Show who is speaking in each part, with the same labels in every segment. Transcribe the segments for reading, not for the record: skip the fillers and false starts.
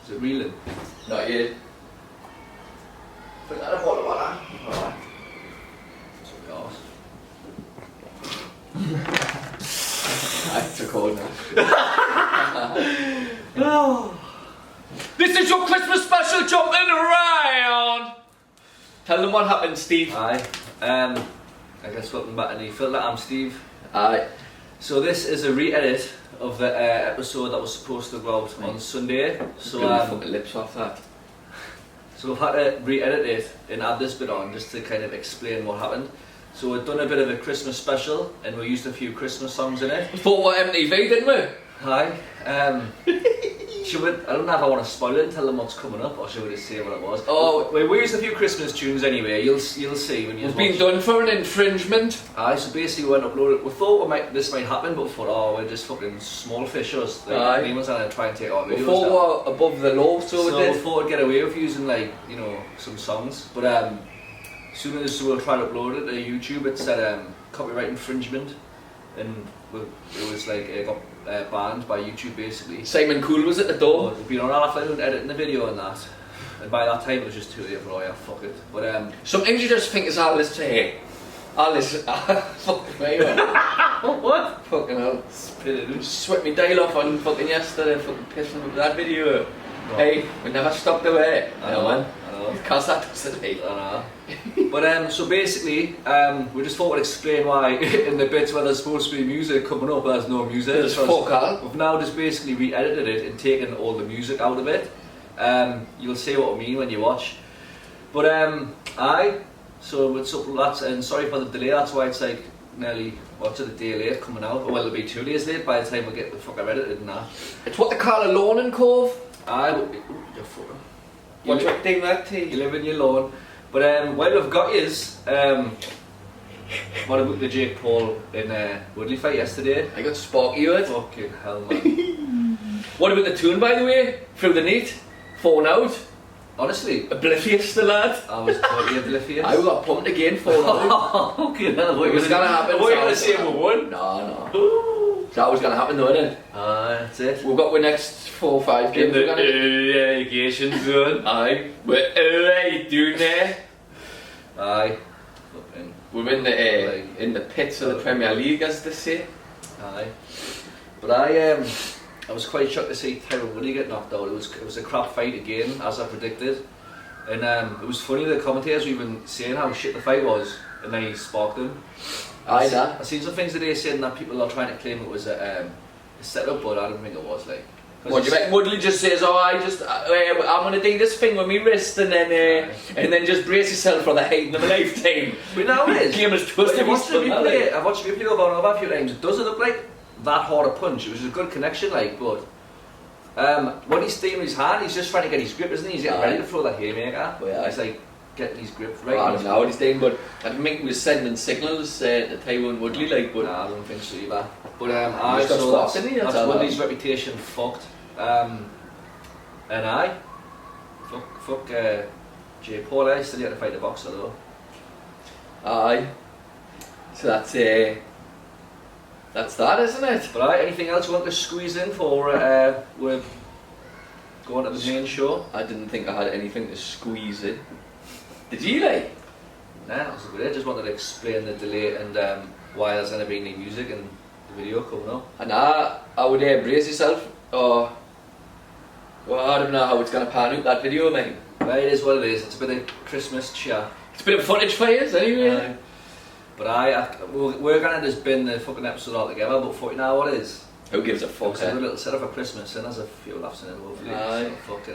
Speaker 1: Is it reeling?
Speaker 2: Not yet. Put that in a bottle of water.
Speaker 1: Alright.
Speaker 2: That's a cold now.
Speaker 1: This is your Christmas special jumping around!
Speaker 2: Tell them what happened, Steve.
Speaker 1: Aye. I guess welcome back to the Filta. I'm Steve.
Speaker 2: Aye.
Speaker 1: So this is a re-edit of the episode that was supposed to go out on Sunday. So
Speaker 2: fucking lips off that.
Speaker 1: So we've had to re-edit it and add this bit on just to kind of explain what happened. So we've done a bit of a Christmas special and we used a few Christmas songs in it.
Speaker 2: We thought what MTV, didn't we?
Speaker 1: Hi. Should we, I don't know if I want to spoil it and tell them what's coming up, or should we just say what it was?
Speaker 2: Oh,
Speaker 1: we used a few Christmas tunes anyway. You'll see when you.
Speaker 2: We've been done for an infringement.
Speaker 1: Aye, so basically we went uploaded. We thought this might happen, but we thought, oh, we're just fucking small fishers. Like, the ones are try and take our videos.
Speaker 2: We thought we're above the law, so we did.
Speaker 1: We thought we'd get away with using some songs, but as soon as we'll try to upload it to YouTube, it said copyright infringement, and it was like it got banned by YouTube basically.
Speaker 2: Simon Cool was at the door.
Speaker 1: We've been on our afternoon editing the video and that, and by that time it was just too late for oh yeah, fuck it. But
Speaker 2: some things you just think is I'll listen. Fucking me.
Speaker 1: What?
Speaker 2: Fucking hell. Sweat me dial off on fucking yesterday, fucking pissing with that video. No. Hey, we never stopped away.
Speaker 1: I know, man. I know.
Speaker 2: Because that doesn't mean.
Speaker 1: I know. But so basically, we just thought we'd explain why in the bits where there's supposed to be music coming up, there's no music.
Speaker 2: There's fuck all.
Speaker 1: We've now just basically re-edited it and taken all the music out of it. You'll see what I mean when you watch. But so it's up that's and sorry for the delay. That's why it's like nearly what's it a day late coming out. Well, it'll be 2 days late by the time we get the fucker edited and that.
Speaker 2: It's what they call a lawn and cove.
Speaker 1: You're fucking.
Speaker 2: What do you think that tea?
Speaker 1: You live in your lawn. But what we've got is what about the Jake Paul in Woodley fight yesterday?
Speaker 2: I got Sparky with it.
Speaker 1: Fucking hell, man.
Speaker 2: What about the tune, by the way? Through the net, phone out.
Speaker 1: Honestly,
Speaker 2: oblivious to that.
Speaker 1: I was totally oblivious.
Speaker 2: I got pumped again, phone out.
Speaker 1: Okay, now
Speaker 2: what was gonna happen?
Speaker 1: What are you gonna say we won?
Speaker 2: No. That was gonna happen though, isn't it?
Speaker 1: That's it.
Speaker 2: We've got the next 4 or 5 games.
Speaker 1: In the irrigation zone.
Speaker 2: Aye. We're doing there.
Speaker 1: Aye.
Speaker 2: We're in the pits of the Premier League, as they say.
Speaker 1: Aye. But I was quite shocked to see Tyrone Woodley get knocked out. It was a crap fight again, as I predicted. And it was funny, the commentators were even saying how shit the fight was, and then he sparked him.
Speaker 2: I've
Speaker 1: seen some things today saying that people are trying to claim it was a setup, but I don't think it was. Like,
Speaker 2: what do you reckon? Woodley just says, "Oh, I'm gonna do this thing with my wrist, and then just brace yourself for the hate of a lifetime."
Speaker 1: But now it is.
Speaker 2: Game is twisted.
Speaker 1: I've watched the replay over and over a few times. It doesn't look like that hard a punch. It was a good connection, like, but when he's steaming his hand, he's just trying to get his grip, isn't he? He's getting ready to throw that haymaker.
Speaker 2: Well, yeah.
Speaker 1: He's like getting his grip right.
Speaker 2: I don't know what he's doing, but I think he was sending signals to Tyrone Woodley, like. But
Speaker 1: nah, I don't think so either. But
Speaker 2: so that's
Speaker 1: Woodley's reputation fucked. And fuck Jay Paul. I still yet to fight the boxer though.
Speaker 2: Aye. So that's that, isn't it?
Speaker 1: But anything else you want to squeeze in for we're going to the main show?
Speaker 2: I didn't think I had anything to squeeze in. Did you, like?
Speaker 1: Nah, that's a good idea. I just wanted to explain the delay and why there's going to be any music in the video coming up.
Speaker 2: And I would brace yourself. Well, I don't know how it's going to pan out, that video, mate.
Speaker 1: Well, it is what it is. It's a bit of Christmas cheer.
Speaker 2: It's a bit of footage for you, anyway.
Speaker 1: But we're going to just bin the fucking episode altogether, but fuck, you know what it is?
Speaker 2: Who gives a fuck,
Speaker 1: It's a little set up for Christmas, and there's a few laughs in it, hopefully.
Speaker 2: Aye.
Speaker 1: So fuck it,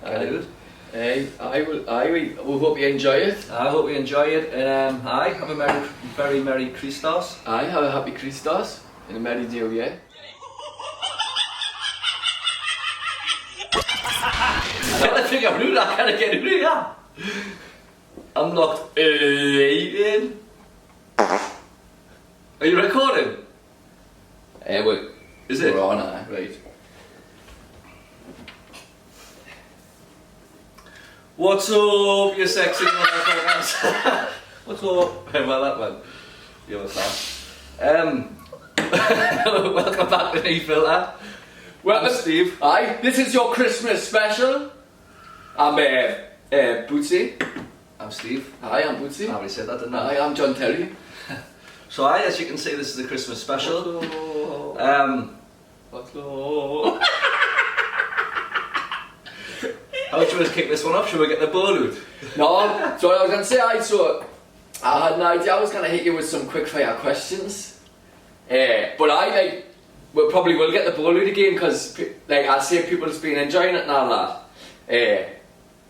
Speaker 1: Get it.
Speaker 2: Hey, we hope you enjoy it.
Speaker 1: I hope you enjoy it, and have a very Merry Christos.
Speaker 2: Aye, have a Happy Christos, and a Merry New Year.
Speaker 1: I think I'm doing that, I can't get it in. I'm locked in. Are you recording?
Speaker 2: Wait.
Speaker 1: Is it?
Speaker 2: We're on, aye.
Speaker 1: Right. What's up, you sexy motherfuckers? What's up? Well, that one. The other side. Welcome back to the Filta.
Speaker 2: Well,
Speaker 1: I'm Steve.
Speaker 2: Hi, this is your Christmas special. I'm Bootsy.
Speaker 1: I'm Steve.
Speaker 2: Hi, I'm Bootsy.
Speaker 1: I already said that, didn't I?
Speaker 2: Hi, I'm John Terry.
Speaker 1: So as you can see, this is the Christmas special.
Speaker 2: Hello.
Speaker 1: How should we kick this one off? Should we get the ball out?
Speaker 2: No, so I was going to say, I had an idea I was going to hit you with some quick fire questions. But we probably will get the ball out again because, like I say, people's been enjoying it and all that.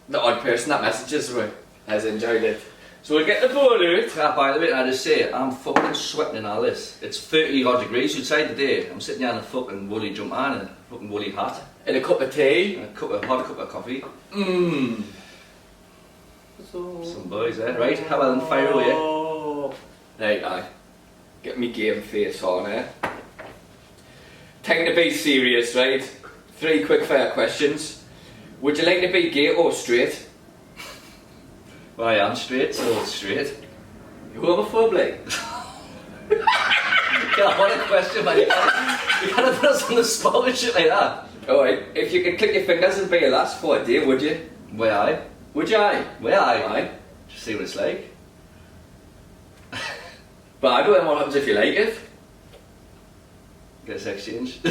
Speaker 2: The odd person that messages me has enjoyed it. So we'll get the ball out.
Speaker 1: By the way, I just say, I'm fucking sweating in all this. It's 30 odd degrees outside today. I'm sitting here in a fucking woolly jumper and a fucking woolly hat.
Speaker 2: And a cup of tea.
Speaker 1: And a hot cup of coffee.
Speaker 2: Mmm.
Speaker 1: Some boys there. Right, how about them fire away?
Speaker 2: Right, aye. Get me game face on, eh? Time to be serious, right? 3 quick fire questions. Would you like to be gay or straight?
Speaker 1: Well, I am straight, so straight.
Speaker 2: You homophobe, like?
Speaker 1: God, what a question, man. You can't put us on the spot with shit like that.
Speaker 2: Alright, if you could click your fingers and be your last for a day, would you?
Speaker 1: Where I?
Speaker 2: Would you, aye?
Speaker 1: Where I?
Speaker 2: Aye.
Speaker 1: Just see what it's like.
Speaker 2: But I don't know what happens if you like it.
Speaker 1: Get us exchange.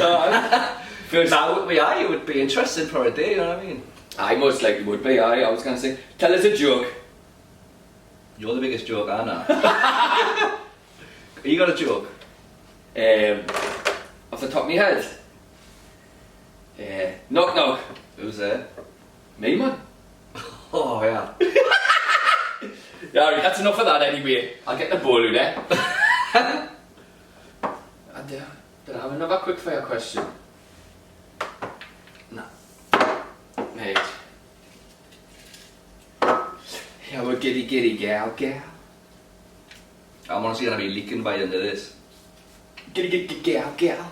Speaker 2: First,
Speaker 1: Now, where I, it would be interesting for a day, you know what I mean?
Speaker 2: I most likely would be, aye. I was going to say, tell us a joke.
Speaker 1: You're the biggest joke, I know. You got a joke?
Speaker 2: Off the top of my head. Knock knock.
Speaker 1: Who's there?
Speaker 2: Me, man.
Speaker 1: Oh, yeah.
Speaker 2: Yeah, that's enough of that anyway. I'll get the ball out there. And did I have another quick fire question? No. Mate. Yeah, we're giddy gal.
Speaker 1: I'm honestly going to be leaking by the end of this.
Speaker 2: Giddy gal.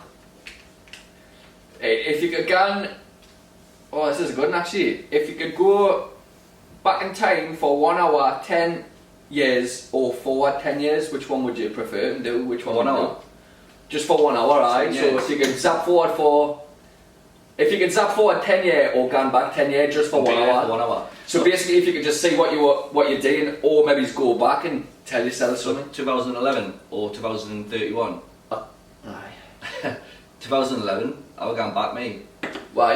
Speaker 2: Hey, if you could go oh, this is a good one actually. If you could go back in time for 1 hour, 10 years, or forward 10 years, which one would you prefer and do? Which one?
Speaker 1: 1
Speaker 2: would you
Speaker 1: hour.
Speaker 2: do? Just for 1 hour, right? So if you could zap forward if you could zap forward 10 year or gone back 10 year just for 1 hour.
Speaker 1: For 1 hour.
Speaker 2: So basically, if you could just see what you're doing, or maybe just go back and tell yourself something.
Speaker 1: 2011 or 2031?
Speaker 2: Aye.
Speaker 1: 2011, I would go back, mate.
Speaker 2: Why,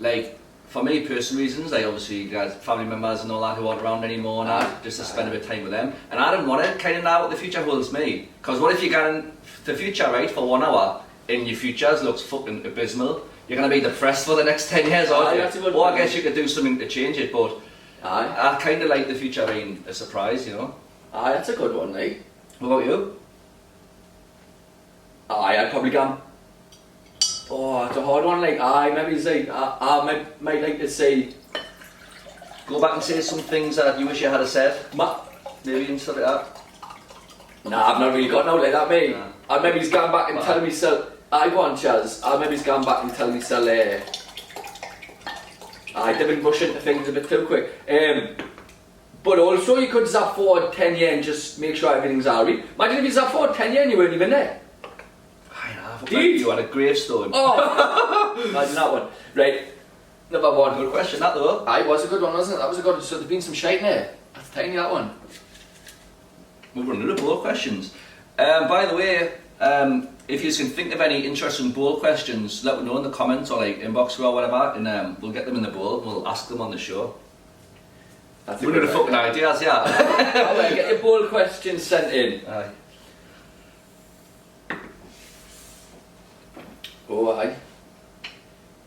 Speaker 1: Like, for me, personal reasons, like obviously you got family members and all that who aren't around anymore and that, just to spend a bit of time with them. And I don't want to kind of know what the future holds me. Because what if you go in the future, right, for 1 hour, and your futures looks fucking abysmal? You're going to be depressed for the next 10 years, aren't you? Or I guess you could do something to change it, but I kind of like the future being a surprise, you know?
Speaker 2: Aye, that's a good one, eh?
Speaker 1: What about you?
Speaker 2: Aye, I'd probably go. Oh, it's a hard one. Like, maybe say, I might like to say.
Speaker 1: Go back and say some things that you wish you had said. Maybe and stuff like that.
Speaker 2: Nah, I've not really got no like that, mate.
Speaker 1: Nah.
Speaker 2: I maybe he's gone back and tell myself. I go on, Chaz. I maybe he's gone back and tell myself. They've been rushing into things a bit too quick. But also, you could zap forward 10 years and just make sure everything's alright. Imagine if you zap forward 10 years and you weren't even there.
Speaker 1: Dude, you had a gravestone.
Speaker 2: Oh! Imagine that one. Right, number 1.
Speaker 1: Good question, that though.
Speaker 2: Aye, was a good one, wasn't it? That was a good one. So there's been some shite in there. That's tiny, that one.
Speaker 1: We've run out of ball questions. By the way, if you can think of any interesting ball questions, let me know in the comments or like inbox or whatever, and we'll get them in the ball and we'll ask them on the show.
Speaker 2: That's
Speaker 1: We're not a fucking ideas, yeah.
Speaker 2: Alright, get your ball questions sent in.
Speaker 1: Aye.
Speaker 2: Oh, aye.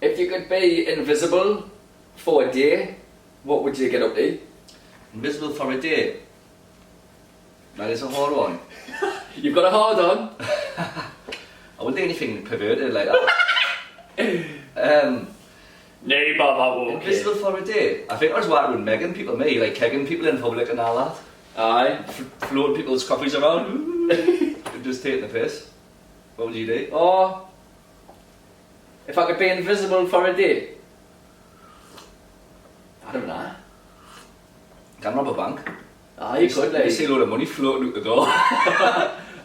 Speaker 2: If you could be invisible for a day, what would you get up to?
Speaker 1: Invisible for a day. That is a hard one.
Speaker 2: You've got a hard on.
Speaker 1: I wouldn't do anything perverted like that. Invisible for a day. I think I was walking with Megan people, like kegging people in public and all that.
Speaker 2: Aye.
Speaker 1: Floating people's coffees around. Just taking the piss. What would you do?
Speaker 2: Oh. If I could be invisible for a day? I don't know.
Speaker 1: Can rob a bank.
Speaker 2: Aye, you could, like.
Speaker 1: You see a load of money floating out the door.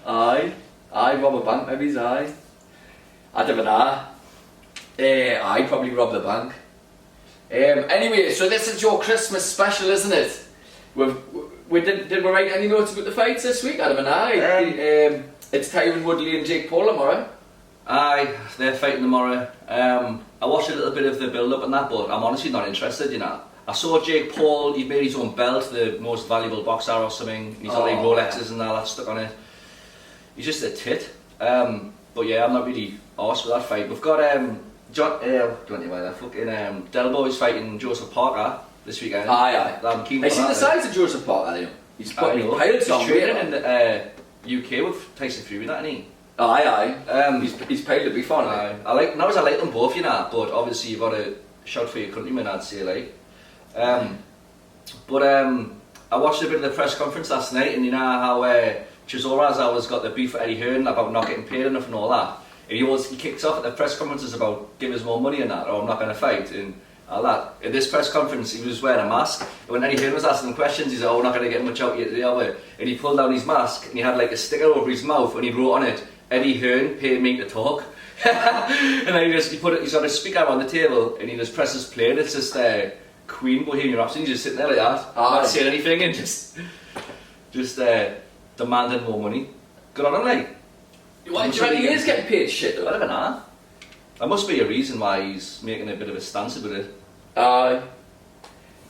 Speaker 2: Aye. I rob a bank, maybe. I don't know. I probably rob the bank. Anyway, so this is your Christmas special, isn't it? Did we write any notes about the fights this week? I don't know. It's Tyron Woodley and Jake Paul tomorrow.
Speaker 1: Aye, they're fighting tomorrow. I watched a little bit of the build-up and that, but I'm honestly not interested, you know. I saw Jake Paul, he made his own belt, the most valuable boxer or something. He's got like Rolexes and all that stuck on it. He's just a tit. But yeah, I'm not really arsed with that fight. We've got Delboy's fighting Joseph Parker this weekend.
Speaker 2: Aye.
Speaker 1: I'm keen
Speaker 2: I
Speaker 1: for
Speaker 2: see
Speaker 1: that.
Speaker 2: the size of Joseph Parker, though. He's putting piles on.
Speaker 1: He's training in the UK with Tyson Fury, that, isn't he?
Speaker 2: Aye. He's paid to be fun.
Speaker 1: I like them both, you know, but obviously you've got to shout for your countrymen, I'd say, like. But I watched a bit of the press conference last night, and you know how Chisora's always got the beef with Eddie Hearn about not getting paid enough and all that. And he kicks off at the press conferences about give us more money and that, or I'm not going to fight and all that. At this press conference, he was wearing a mask. And when Eddie Hearn was asking him questions, he said, "Oh, we're not going to get much out of you today, are we?" And he pulled down his mask and he had like a sticker over his mouth, and he wrote on it, "Eddie Hearn paid me to talk." And then he's got a speaker on the table, and he just presses play, and it's just Queen Bohemian Rhapsody. He's just sitting there like that, not saying anything, and just demanding more money. Good on him, like.
Speaker 2: What, do you reckon he is getting paid shit though?
Speaker 1: I don't know. There must be a reason why he's making a bit of a stance about it.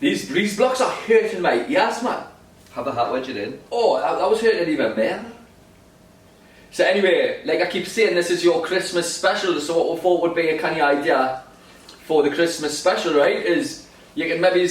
Speaker 2: These blocks are hurting, mate. Yes, man.
Speaker 1: Have the hat wedged in.
Speaker 2: Oh, that was hurting even more. So anyway, like I keep saying, this is your Christmas special. So what we thought would be a kind of idea for the Christmas special, right, is you can maybe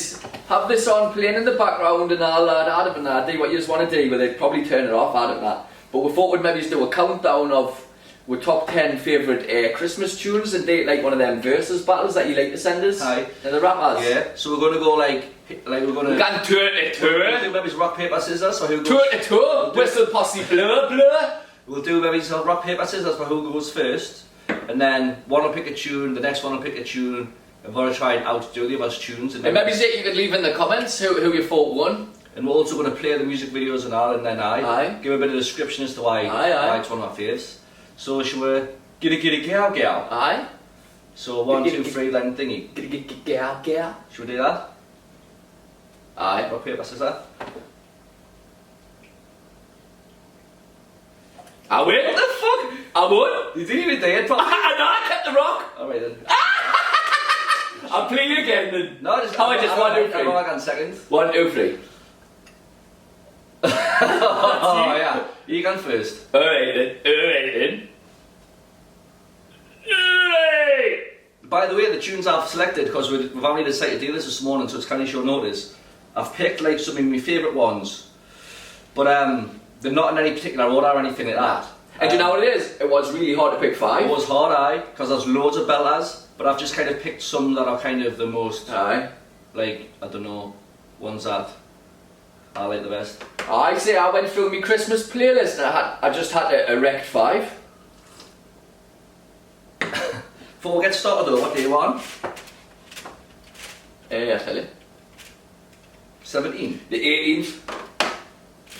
Speaker 2: have this on playing in the background and all that. I don't know, do what you just want to do, but they'd probably turn it off, I don't know. But we thought we'd maybe do a countdown of our top 10 favourite Christmas tunes and do like one of them versus battles that you like to send us.
Speaker 1: Aye.
Speaker 2: And the rappers.
Speaker 1: Yeah, so we're going to go like we're going to...
Speaker 2: We're going to
Speaker 1: do maybe rock, paper, scissors for who goes...
Speaker 2: Tour to tour, whistle posse blah blah.
Speaker 1: We'll do maybe some rock, paper, scissors for who goes first. And then one will pick a tune, the next one will pick a tune. And we're going to try and outdo the other's tunes. And
Speaker 2: maybe you could leave in the comments who you thought won.
Speaker 1: And we're also going to play the music videos and all, and then give a bit of description as to why it's one of my faves. So shall we get a gal?
Speaker 2: Aye.
Speaker 1: So 1, 2, 3, then thingy.
Speaker 2: Gal.
Speaker 1: Should we do that?
Speaker 2: Aye.
Speaker 1: Rock, paper, scissors.
Speaker 2: I win.
Speaker 1: What the fuck?
Speaker 2: I won.
Speaker 1: You didn't even do it properly.
Speaker 2: I kept the rock.
Speaker 1: Alright then.
Speaker 2: I'll play you again then.
Speaker 1: No, just
Speaker 2: 1, 2, 3.
Speaker 1: I'm back on second.
Speaker 2: 1, 2, 3.
Speaker 1: Oh yeah, you gone first.
Speaker 2: Alright then.
Speaker 1: By the way, the tunes I've selected, because we've only decided to do this morning, so it's kind of short notice. I've picked like some of my favourite ones, but they're not in any particular order or anything like that.
Speaker 2: And do you know what it is? It was really hard to pick 5.
Speaker 1: It was hard, because there's loads of belters, but I've just kind of picked some that are kind of the most, like, I don't know, ones that I like the best.
Speaker 2: I say I went through my Christmas playlist and I just had a wrecked 5.
Speaker 1: Before we get started though, what do you want?
Speaker 2: I tell you.
Speaker 1: 17.
Speaker 2: The 18th.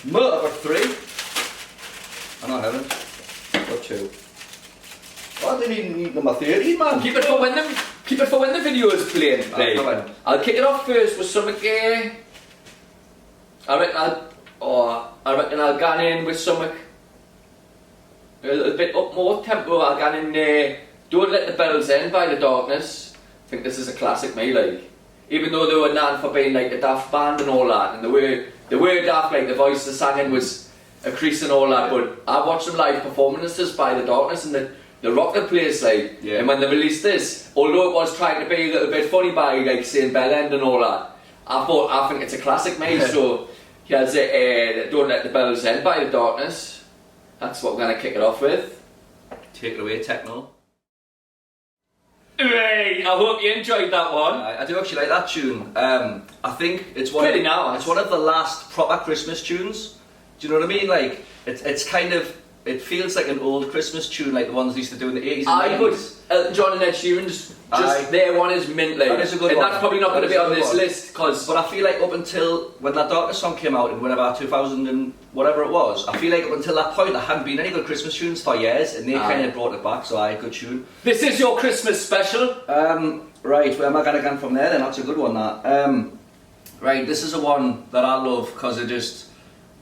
Speaker 1: I've got 3. I haven't. I've got 2. I didn't even need number 13, man.
Speaker 2: Keep it for when the video is playing. Right. I'll kick it off first with some I reckon I'll go in with some a little bit up more tempo. I'll go in Don't Let the Bells End by The Darkness. I think this is a classic, me, like. Even though they were known for being like a daft band and all that, and they were daft, like the voice, the singing was a crease and all that, but I watched some live performances by The Darkness and they rocked the place, like.
Speaker 1: Yeah.
Speaker 2: And when they released this, although it was trying to be a little bit funny by like saying Bell End and all that, I think it's a classic, mate. So here's Don't Let the Bells End by The Darkness. That's what we're going to kick it off with.
Speaker 1: Take it away, techno.
Speaker 2: Right, I hope you enjoyed that one.
Speaker 1: I do actually like that tune. I think it's one.
Speaker 2: Pretty nice.
Speaker 1: It's one of the last proper Christmas tunes. Do you know what I mean? Like it's kind of it feels like an old Christmas tune, like the ones they used to do in the 80s and
Speaker 2: I put
Speaker 1: 90s.
Speaker 2: Elton John and Ed Sheeran, just
Speaker 1: Aye.
Speaker 2: their one is mint, like.
Speaker 1: That is a good
Speaker 2: and
Speaker 1: one.
Speaker 2: that's probably not going to
Speaker 1: That
Speaker 2: be
Speaker 1: is a
Speaker 2: on
Speaker 1: good
Speaker 2: this
Speaker 1: one.
Speaker 2: list, because...
Speaker 1: But I feel like up until when that Darkest song came out in whatever 2000 and whatever it was, I feel like up until that point there hadn't been any good Christmas tunes for years, and they kind of brought it back. So good tune.
Speaker 2: This is your Christmas special.
Speaker 1: Right, where am I going to go from there? Then that's a good one. That right, this is a one that I love because it just.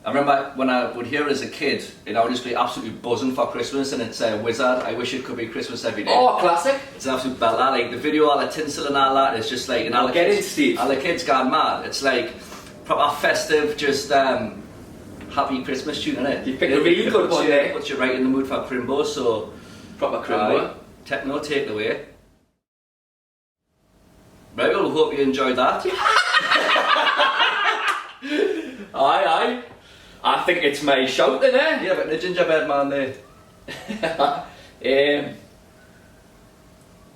Speaker 1: I remember when I would hear it as a kid, and I would just be absolutely buzzing for Christmas, and it's Wizard. I wish it could be Christmas every day.
Speaker 2: Oh, classic.
Speaker 1: It's an absolute belter. Like the video, all the tinsel and all that. It's just like, and all the
Speaker 2: Get
Speaker 1: kids,
Speaker 2: in, Steve.
Speaker 1: all the kids gone mad. It's like proper festive, just happy Christmas tune, innit?
Speaker 2: You picked a really good one there.
Speaker 1: Puts you right in the mood for Crimbo. So
Speaker 2: Proper Crimbo.
Speaker 1: techno, take it away. Right, well, hope you enjoyed that.
Speaker 2: Aye. I think it's my shout then, eh?
Speaker 1: Yeah, but the gingerbread man there.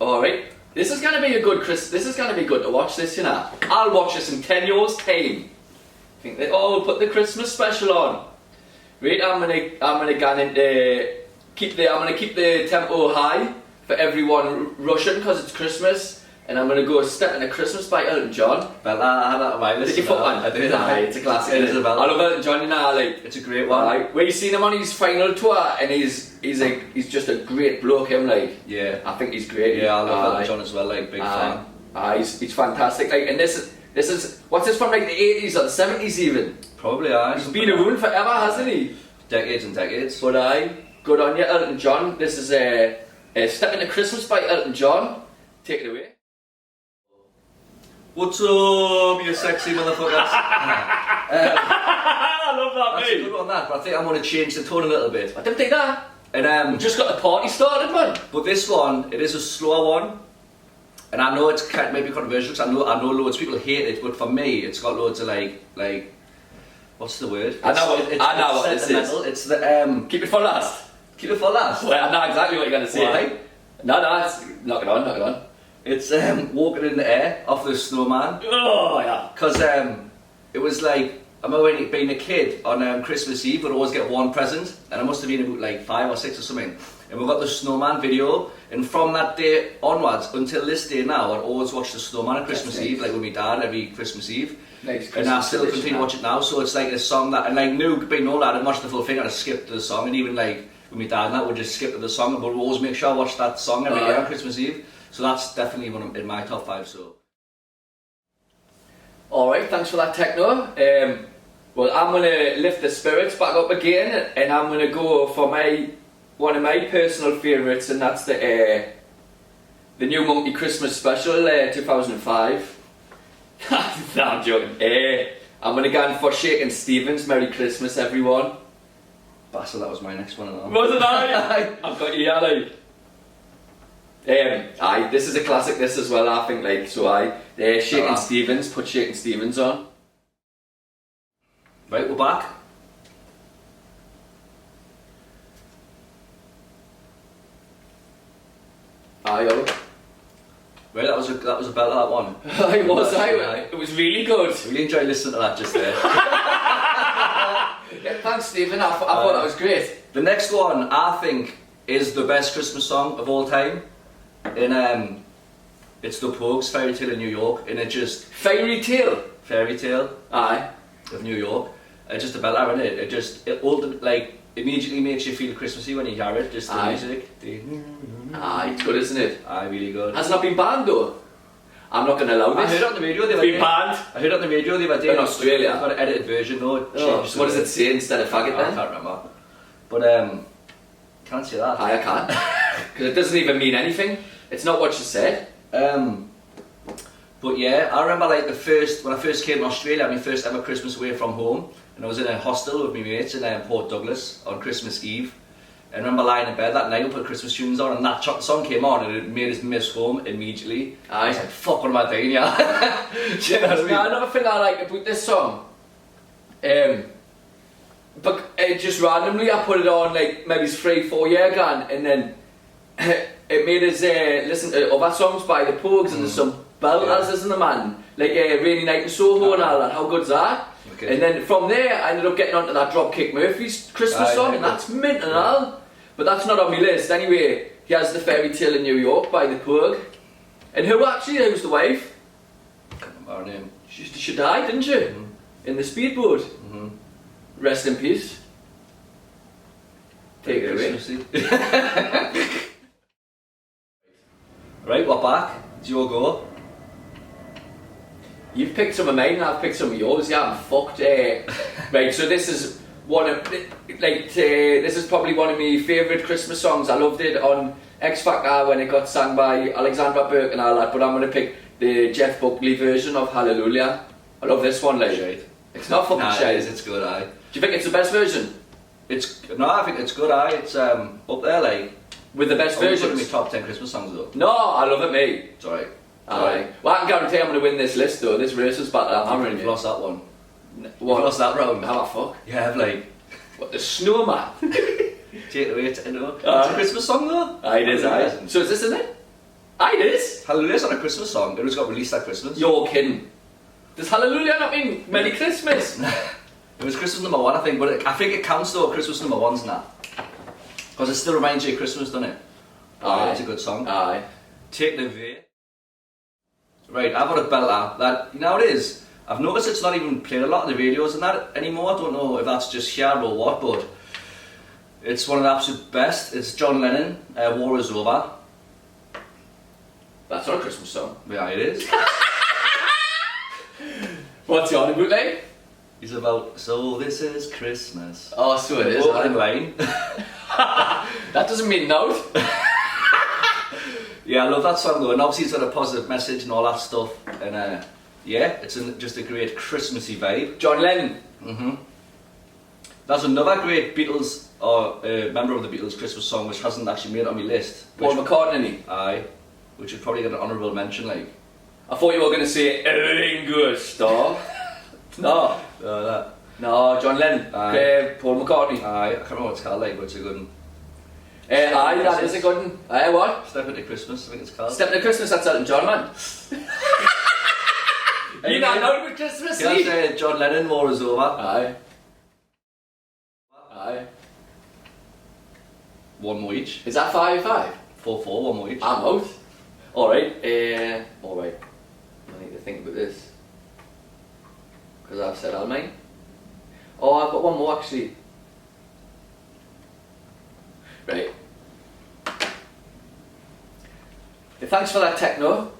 Speaker 2: Alright. This is gonna be a good This is gonna be good to watch this, you know. I'll watch this in 10 years' time. Think that we'll put the Christmas special on. Right, I'm gonna go into keep the tempo high for everyone rushing because it's Christmas. And I'm going to go Step in a Christmas by Elton John.
Speaker 1: But I had that on my list.
Speaker 2: Did you put one?
Speaker 1: I did.
Speaker 2: Aye, it's a classic.
Speaker 1: It is a belter.
Speaker 2: I love Elton John, you know, like.
Speaker 1: It's a great one.
Speaker 2: Aye. Where you seen him on his final tour, and he's just a great bloke, him, like.
Speaker 1: Yeah.
Speaker 2: I think he's great.
Speaker 1: Yeah, I love Elton John as well, like, big fan.
Speaker 2: He's fantastic. Like, and this is what's this from, like the 80s or the 70s even?
Speaker 1: Probably, aye.
Speaker 2: He's been around forever, hasn't he?
Speaker 1: Decades and decades.
Speaker 2: But good on you, Elton John. This is a Step in a Christmas by Elton John. Take it away.
Speaker 1: What's up, you sexy motherfuckers?
Speaker 2: I love that,
Speaker 1: That's a good one, that, but I think I'm going to change the tone a little bit.
Speaker 2: I didn't think that.
Speaker 1: And
Speaker 2: We just got the party started, man.
Speaker 1: but this one, it is a slower one, and I know it's maybe controversial because I know loads of people hate it, but for me, it's got loads of like what's the word?
Speaker 2: I know what this is.
Speaker 1: sentimental. It's the
Speaker 2: Keep it for last.
Speaker 1: keep it for last.
Speaker 2: Well, I know exactly what you're going to say.
Speaker 1: Why?
Speaker 2: No, it's knock it on.
Speaker 1: It's walking in the air off the snowman.
Speaker 2: Oh yeah.
Speaker 1: Because it was like, I remember being a kid on Christmas Eve, we'd always get one present, and I must have been about like 5 or 6 or something. And we got the snowman video, and from that day onwards until this day now, I'd always watch the snowman on Christmas Eve, like with my dad every Christmas Eve.
Speaker 2: Nice
Speaker 1: and I still continue to watch it now, so it's like a song that, and like new, being older, I didn't watch the full thing, I'd skip the song, and even like with my dad and that, we'd just skip to the song, but we'd always make sure I watch that song every year on Christmas Eve. So that's definitely one in my top 5. So.
Speaker 2: Alright, thanks for that techno. Well, I'm going to lift the spirits back up again, and I'm going to go for one of my personal favourites, and that's the New Monkey Christmas Special 2005. No, I'm joking. I'm going to go in for Shakin' Stevens. Merry Christmas, everyone.
Speaker 1: Bastard, that was my next one.
Speaker 2: Wasn't I? I've got you, like. This is a classic, this as well, I think, like, so Shakin' Stevens, put Shakin' Stevens on.
Speaker 1: Right, we're back.
Speaker 2: Right,
Speaker 1: that was a belter, that one.
Speaker 2: It was really good.
Speaker 1: I really enjoyed listening to that just there.
Speaker 2: Yeah, thanks, Stephen, I thought that was great.
Speaker 1: The next one, I think, is the best Christmas song of all time. And it's the Pogues, Fairy Tale in New York, and it just...
Speaker 2: Fairy Tale?
Speaker 1: Fairy Tale.
Speaker 2: Aye.
Speaker 1: Of New York. It's just a belter, isn't it? It immediately makes you feel Christmassy when you hear it, just the music.
Speaker 2: Aye, it's good, isn't it?
Speaker 1: Aye, really good.
Speaker 2: Has it not been banned though? I'm not going to allow this.
Speaker 1: I heard it on the radio the other
Speaker 2: day.
Speaker 1: It's
Speaker 2: been banned?
Speaker 1: I heard it on the radio the other day.
Speaker 2: In Australia?
Speaker 1: I've got an edited version though.
Speaker 2: So what does it say instead of faggot then?
Speaker 1: I can't remember. But, can't say that.
Speaker 2: Aye, I can't. Because it doesn't even mean anything. It's not what you said.
Speaker 1: But yeah, I remember like when I first came to Australia, my first ever Christmas away from home, and I was in a hostel with my mates in Port Douglas on Christmas Eve. And I remember lying in bed that night and put Christmas tunes on, and that song came on, and it made us miss home immediately. I was like, fuck, what am I doing here? Do you know what I mean?
Speaker 2: Another thing I like about this song, but just randomly I put it on like maybe 3-4 years ago, and then it made us listen to other songs by the Pogues, and there's some belters, isn't there, man? Like Rainy Night in Soho and all that. How good's that?
Speaker 1: Okay.
Speaker 2: And then from there, I ended up getting onto that Dropkick Murphys Christmas
Speaker 1: Aye,
Speaker 2: song,
Speaker 1: very
Speaker 2: and
Speaker 1: good.
Speaker 2: that's mint and all. But that's not on my list. Anyway, he has The Fairy Tale in New York by The Pug. And who's the wife?
Speaker 1: Can't remember her name.
Speaker 2: She died, didn't she? In the speedboat. Rest in peace. Take it away.
Speaker 1: Right, we're back. It's your go.
Speaker 2: You've picked some of mine and I've picked some of yours. Yeah, I'm fucked. Right, so this is one of this is probably one of my favourite Christmas songs. I loved it on X Factor when it got sung by Alexandra Burke and all that. But I'm gonna pick the Jeff Buckley version of Hallelujah. I love this one, like.
Speaker 1: Shite.
Speaker 2: It's not fucking shite.
Speaker 1: It's good, aye.
Speaker 2: Do you think it's the best version?
Speaker 1: I think it's good, aye. It's up there, like.
Speaker 2: With the best
Speaker 1: Version
Speaker 2: version?
Speaker 1: of my top 10 Christmas songs, though.
Speaker 2: No, I love it, mate.
Speaker 1: It's alright.
Speaker 2: Aye. Well, I can guarantee I'm going to win this list, though. This racers battle, I'm hammering
Speaker 1: You've
Speaker 2: you.
Speaker 1: lost that one.
Speaker 2: What?
Speaker 1: You've lost that round.
Speaker 2: How the fuck?
Speaker 1: Yeah, I've like.
Speaker 2: What, the snowman?
Speaker 1: Take it away, it's a Christmas song, though.
Speaker 2: Aye, it is, aye. So is this in it? Aye, it is.
Speaker 1: Hallelujah's not a Christmas song. It was got released at Christmas.
Speaker 2: You're kidding. Does Hallelujah not mean Merry Christmas?
Speaker 1: It was Christmas number 1, I think, but I think it counts though. Christmas number 1's not, because it still reminds you of Christmas, doesn't it?
Speaker 2: Aye.
Speaker 1: It's a good song.
Speaker 2: Aye.
Speaker 1: Take the V. Right, I've got a belter that, you know how it is. I've noticed it's not even played a lot in the radios and that anymore. I don't know if that's just here or what, but it's one of the absolute best. It's John Lennon, War Is Over.
Speaker 2: That's not a Christmas song.
Speaker 1: Yeah, it is.
Speaker 2: What's the other bootleg?
Speaker 1: He's about, so this is Christmas.
Speaker 2: Oh, so it is.
Speaker 1: Opening line.
Speaker 2: That doesn't mean no.
Speaker 1: Yeah, I love that song though, and obviously it's got a positive message and all that stuff, and yeah, it's just a great Christmassy vibe.
Speaker 2: John Lennon.
Speaker 1: There's another great Beatles, or member of the Beatles Christmas song which hasn't actually made it on my list.
Speaker 2: Paul McCartney.
Speaker 1: Aye, which would probably get an honourable mention, like.
Speaker 2: I thought you were going to say Ringo Starr. No. No, John Lennon.
Speaker 1: Aye.
Speaker 2: Paul McCartney.
Speaker 1: Aye, I can't remember what it's called, like, but it's a good one.
Speaker 2: Aye, that is a good one. Aye, what?
Speaker 1: Step Into Christmas, I think it's called.
Speaker 2: Step Into Christmas, that's Elton John, man. You not know with Christmas,
Speaker 1: Yes, John Lennon, War Is Over.
Speaker 2: Aye. Aye.
Speaker 1: One more each.
Speaker 2: Is that 5-5?
Speaker 1: 4-4, one more each.
Speaker 2: I'm out. Alright, alright. I need to think about this. Because I've said all mine. Oh, I've got one more actually. Right. Thanks for that techno.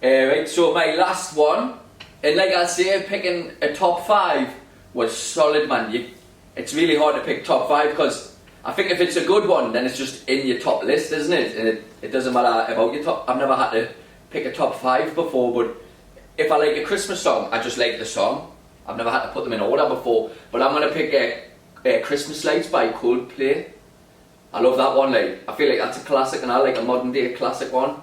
Speaker 2: Right, so my last one, and like I say, picking a top 5 was solid, man. It's really hard to pick top 5 because I think if it's a good one, then it's just in your top list, isn't it? And it doesn't matter about your top. I've never had to pick a top 5 before, but if I like a Christmas song, I just like the song. I've never had to put them in order before, but I'm gonna pick Christmas Lights by Coldplay. I love that one, like, I feel like that's a classic and I like a modern day classic one.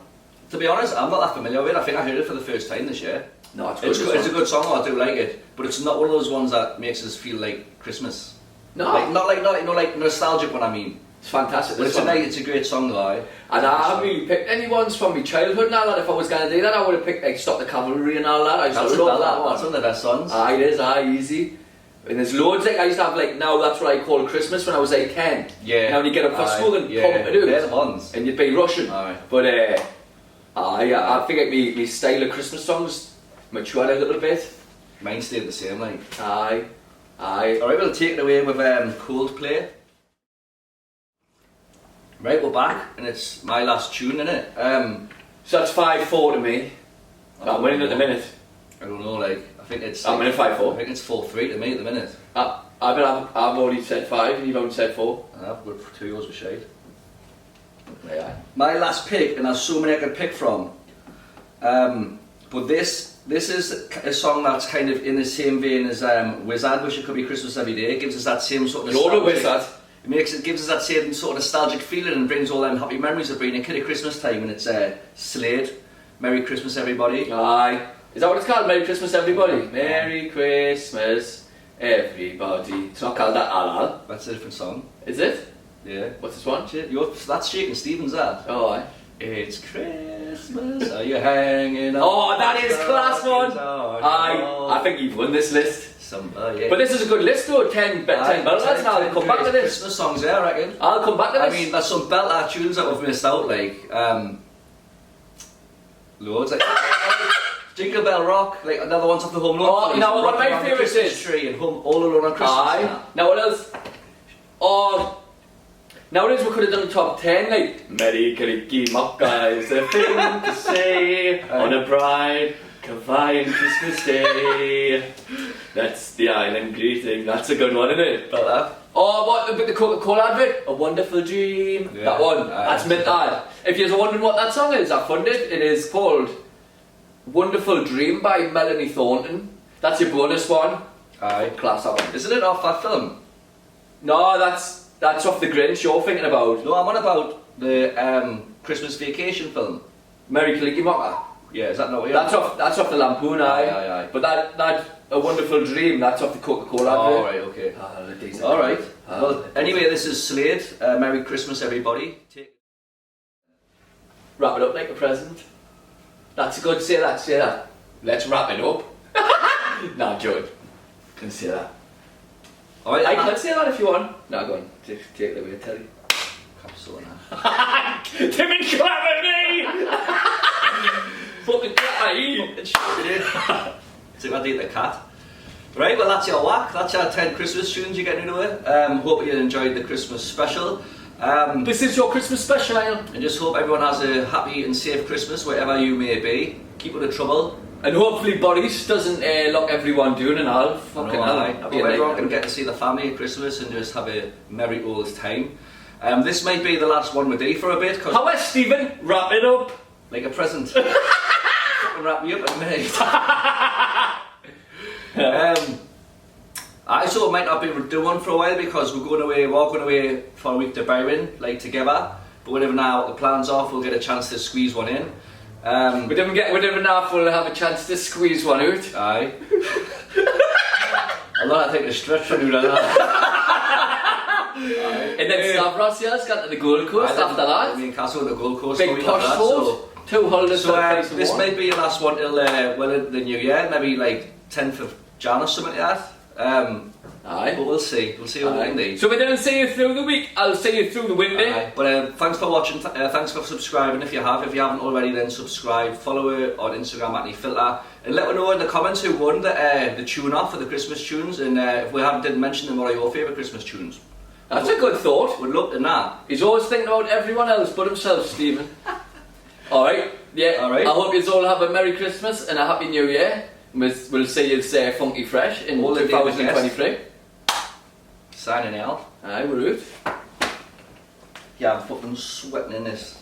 Speaker 1: To be honest, I'm not that familiar with it. I think I heard it for the first time this year.
Speaker 2: No, it's good.
Speaker 1: It's a good song, I do like it, but it's not one of those ones that makes us feel like Christmas.
Speaker 2: No.
Speaker 1: Not like nostalgic one, I mean.
Speaker 2: It's fantastic.
Speaker 1: But it's a great song though, aye.
Speaker 2: And I haven't really picked any ones from my childhood and all that. If I was going to do that, I would have picked like Stop the Cavalry and all that. I used to love that one.
Speaker 1: That's one of the best songs.
Speaker 2: Aye, it is, aye, easy. And there's loads, like I used to have like, now that's what I call Christmas when I was like 10.
Speaker 1: Yeah.
Speaker 2: Now when you get up for school and pump it out.
Speaker 1: They're the ones.
Speaker 2: And you'd be rushing.
Speaker 1: Aye.
Speaker 2: But I think like my style of Christmas songs matured a little bit.
Speaker 1: Mine stayed the same, like.
Speaker 2: Aye.
Speaker 1: Alright, we'll take it away with Coldplay. Right, we're back, and it's my last tune, innit?
Speaker 2: So that's 5-4 to me. I'm winning at the minute.
Speaker 1: I don't know, like, I think it's...
Speaker 2: I'm winning 5-4.
Speaker 1: I think it's 4-3 to me at the minute.
Speaker 2: I've already said 5 and you've only said 4.
Speaker 1: I've got 2 yours with shade.
Speaker 2: Yeah.
Speaker 1: My last pick, and there's so many I could pick from, but this is a song that's kind of in the same vein as Wizard, Wish It Could Be Christmas Every Day. It gives us that same sort of
Speaker 2: Wizard.
Speaker 1: It gives us that same sort of nostalgic feeling and brings all them happy memories of being a kid at Christmas time, and it's Slade, Merry Christmas Everybody.
Speaker 2: Aye. Is that what it's called? Merry Christmas Everybody? Merry Christmas Everybody. It's not called that at all.
Speaker 1: That's a different song.
Speaker 2: Is it?
Speaker 1: Yeah.
Speaker 2: What's this one?
Speaker 1: That's Shakin' Stevens, that.
Speaker 2: Oh, aye.
Speaker 1: It's Christmas, are you hanging on?
Speaker 2: Oh, that is class one! Aye, I think you've won this list.
Speaker 1: Some, yeah.
Speaker 2: But this is a good list though, 10 belters, and I'll come back to this.
Speaker 1: Christmas songs there, I reckon.
Speaker 2: I'll come back to this.
Speaker 1: I mean, there's some belter tunes that we've missed out, like, loads, like, Jingle Bell Rock, like, another one's off the Home Alone.
Speaker 2: Oh, you know what one of my favourites is?
Speaker 1: Tree and All Alone on Christmas.
Speaker 2: Aye. Now what else? Oh, nowadays we could have done a top 10, like, Merry Kriki Mokka is a thing to say on a bright, fine Christmas day. That's the island greeting. That's a good one, isn't it?
Speaker 1: Belter.
Speaker 2: Oh, what about the Coca-Cola advert? A Wonderful Dream.
Speaker 1: Yeah.
Speaker 2: That one. That's mint ad. If you're wondering what that song is, I found it. It is called Wonderful Dream by Melanie Thornton. That's your bonus one.
Speaker 1: Aye.
Speaker 2: Class that one.
Speaker 1: Isn't it off that film?
Speaker 2: No, that's off the Grinch you're thinking about.
Speaker 1: No, I'm on about the Christmas Vacation film.
Speaker 2: Merry Kalikimaka.
Speaker 1: Yeah, is that not what you're
Speaker 2: That's off the Lampoon, aye.
Speaker 1: Aye.
Speaker 2: But that A Wonderful Dream, that's off the Coca-Cola
Speaker 1: Oh,
Speaker 2: advert.
Speaker 1: right, okay.
Speaker 2: Decent.
Speaker 1: Alright. Well, anyway, this is Slade. Merry Christmas, everybody.
Speaker 2: Wrap it up like a present. That's a good, say that. Let's wrap it up. Nah, Joe. Can say that.
Speaker 1: Alright,
Speaker 2: I can say that if you want. No, go on. Take it away, Terry. Tim and Cleverly! Fucking Cleverly!
Speaker 1: Take my date the cat. Right, well that's your whack. That's our 10 Christmas tunes you're getting into it. Hope you enjoyed the Christmas special.
Speaker 2: This is your Christmas special, Ian.
Speaker 1: And just hope everyone has a happy and safe Christmas wherever you may be. Keep out of trouble.
Speaker 2: And hopefully Boris doesn't lock everyone down and all. Fucking hell.
Speaker 1: Hope everyone can get to see the family at Christmas and just have a merry old time. This might be the last one we do for a bit.
Speaker 2: How is Stephen? Wrap it up.
Speaker 1: Like a present. Fucking wrap me up in a minute. I thought it might not be doing one for a while because we're going away for a week to Byron, like together. But whatever now the plans off, we'll get a chance to squeeze one in.
Speaker 2: Whatever now we'll have a chance to squeeze one out.
Speaker 1: Aye. I'm not taking a stretch for you like that.
Speaker 2: And then Stavros here's got to the Gold Coast after that.
Speaker 1: Me and Castle on the Gold Coast.
Speaker 2: Big posh sport. 2 holidays.
Speaker 1: So this might be your last one till the new year, maybe like 10th of Jan or something like that.
Speaker 2: Aye.
Speaker 1: But we'll see what we can do.
Speaker 2: So if I don't see you through the week, I'll see you through the window.
Speaker 1: But thanks for watching, thanks for subscribing if you haven't already, then subscribe, follow her on Instagram at Filta, and let me know in the comments who won the tune off for the Christmas tunes, and if we didn't mention them, what are your favourite Christmas tunes?
Speaker 2: That's a good thought.
Speaker 1: We'd love to know.
Speaker 2: He's always thinking about everyone else but himself, Stephen. Alright, yeah.
Speaker 1: Alright.
Speaker 2: I hope you all have a Merry Christmas and a Happy New Year. We'll see you Funky Fresh in 2023.
Speaker 1: Signing out.
Speaker 2: Aye, we're out.
Speaker 1: Yeah, I'm fucking sweating in this.